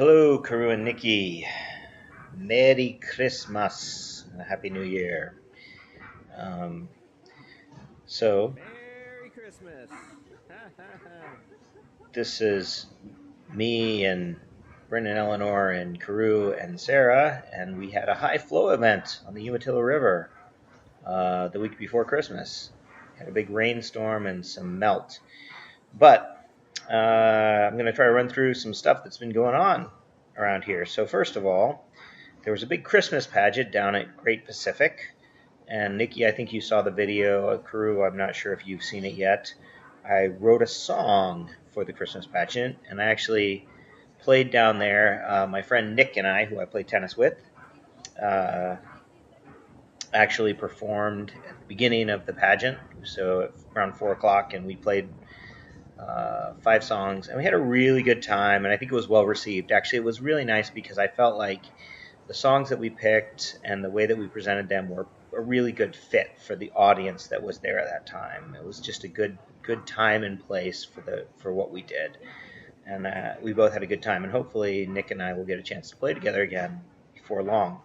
Hello, Karu and Nikki. Merry Christmas and a Happy New Year. Um, so, Merry Christmas! this is me and Brendan, Eleanor, and Karu and Sarah, and we had a high flow event on the Umatilla River the week before Christmas. Had a big rainstorm and some melt. But I'm going to try to run through some stuff that's been going on around here. So, first of all, there was a big Christmas pageant down at Great Pacific. And Nikki, I think you saw the video. Karu, I'm not sure if you've seen it yet. I wrote a song for the Christmas pageant, and I actually played down there. My friend Nick and I, who I play tennis with, uh, actually performed at the beginning of the pageant. So around 4 o'clock, and we played 5 songs, and we had a really good time. And I think it was well received. Actually, it was really nice because I felt like the songs that we picked and the way that we presented them were a really good fit for the audience that was there at that time. It was just a good time and place for what we did, and we both had a good time. And hopefully, Nick and I will get a chance to play together again before long.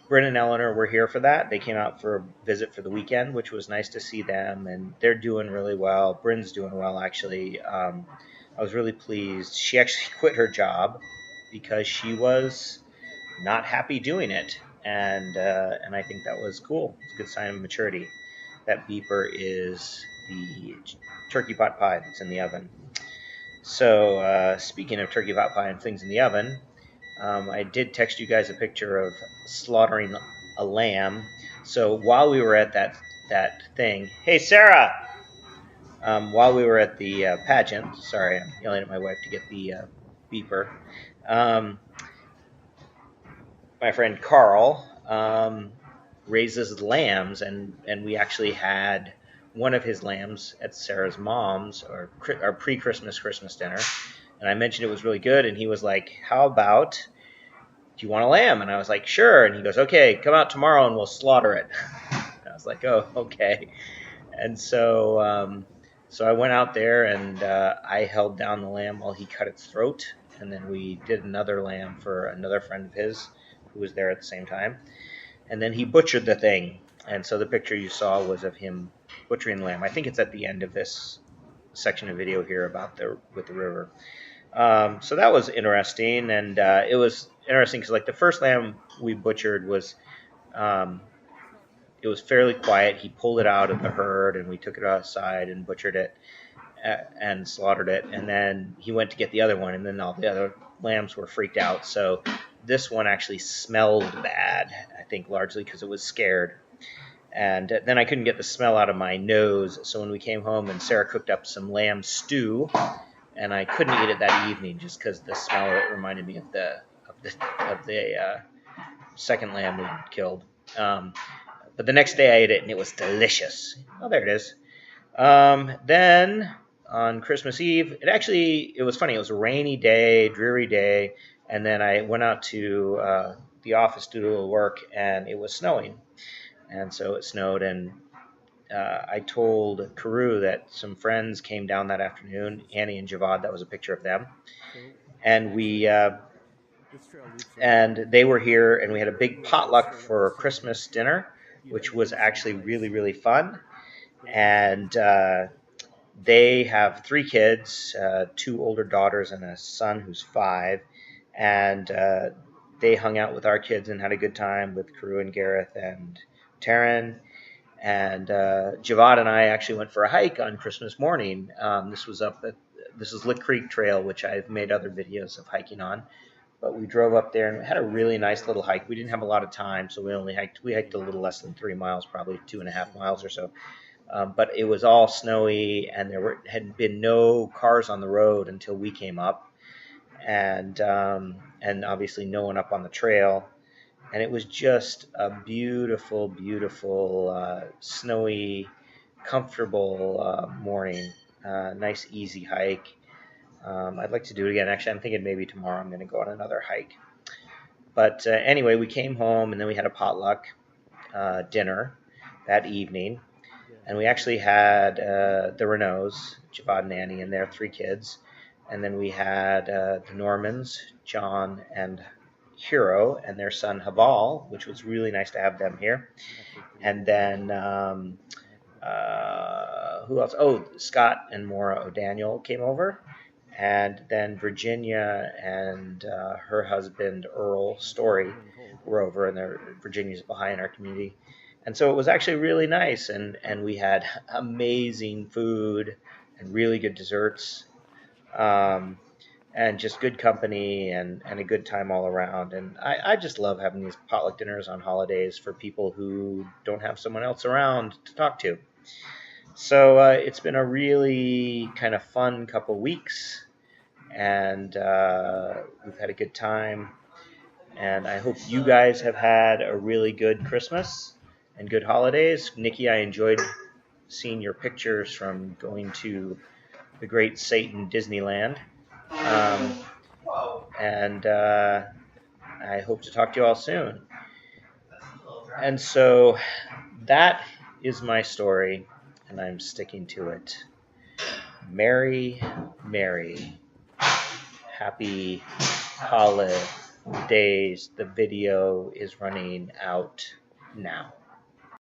Bryn and Eleanor were here for that. They came out for a visit for the weekend, which was nice to see them, and they're doing really well. Bryn's doing well, actually. I was really pleased. She actually quit her job because she was not happy doing it, and I think that was cool. It's a good sign of maturity. That beeper is the turkey pot pie that's in the oven. So speaking of turkey pot pie and things in the oven, I did text you guys a picture of slaughtering a lamb. So while we were at that thing, hey Sarah, while we were at the pageant, sorry, I'm yelling at my wife to get the beeper. Um, my friend Carl raises lambs, and we actually had one of his lambs at Sarah's mom's or our pre-Christmas dinner, and I mentioned it was really good, and he was like, "How about do you want a lamb?" And I was like, "Sure." And he goes, "Okay, come out tomorrow and we'll slaughter it." And I was like, "Oh, okay." And so I went out there and I held down the lamb while he cut its throat, and then we did another lamb for another friend of his who was there at the same time, and then he butchered the thing. And so the picture you saw was of him butchering the lamb. I think it's at the end of this section of video here about the river. So that was interesting, and it was interesting because like the first lamb we butchered was um, it was fairly quiet. He pulled it out of the herd, and we took it outside and butchered it and slaughtered it. And then he went to get the other one, and then all the other lambs were freaked out. So this one actually smelled bad, I think largely because it was scared. And then I couldn't get the smell out of my nose. So when we came home and Sarah cooked up some lamb stew, and I couldn't eat it that evening just because the smell of it reminded me of the second lamb we killed. But the next day I ate it, and it was delicious. Oh, there it is. Then on Christmas Eve, it was funny. It was a rainy day, dreary day, and then I went out to the office to do a little work, and it was snowing, and so it snowed, and I told Karu that some friends came down that afternoon, Annie and Javad. That was a picture of them, and we and they were here, and we had a big potluck for Christmas dinner, which was actually really really fun. And they have 3 kids, 2 older daughters and a son who's 5, and they hung out with our kids and had a good time with Karu and Gareth and Taryn. And Javad and I actually went for a hike on Christmas morning. This is Lick Creek Trail, which I've made other videos of hiking on. But we drove up there and had a really nice little hike. We didn't have a lot of time, so we hiked a little less than 3 miles, probably 2.5 miles or so. But it was all snowy, and had been no cars on the road until we came up, and obviously no one up on the trail. And it was just a beautiful, beautiful, snowy, comfortable morning. Nice, easy hike. I'd like to do it again. Actually, I'm thinking maybe tomorrow I'm going to go on another hike. But anyway, we came home, and then we had a potluck dinner that evening. And we actually had the Renaults, Javad and Annie, and their 3 kids. And then we had the Normans, John and Hero, and their son Haval, which was really nice to have them here. And then who else? Oh, Scott and Maura O'Daniel came over. And then Virginia and her husband Earl Story were over, and Virginia's behind our community. And so it was actually really nice, and we had amazing food and really good desserts, and just good company and a good time all around. And I just love having these potluck dinners on holidays for people who don't have someone else around to talk to. So it's been a really kind of fun couple weeks, and we've had a good time. And I hope you guys have had a really good Christmas and good holidays. Nikki, I enjoyed seeing your pictures from going to the Great Satan Disneyland. And I hope to talk to you all soon. And so that is my story, and I'm sticking to it. Merry, merry, happy holidays. The video is running out now.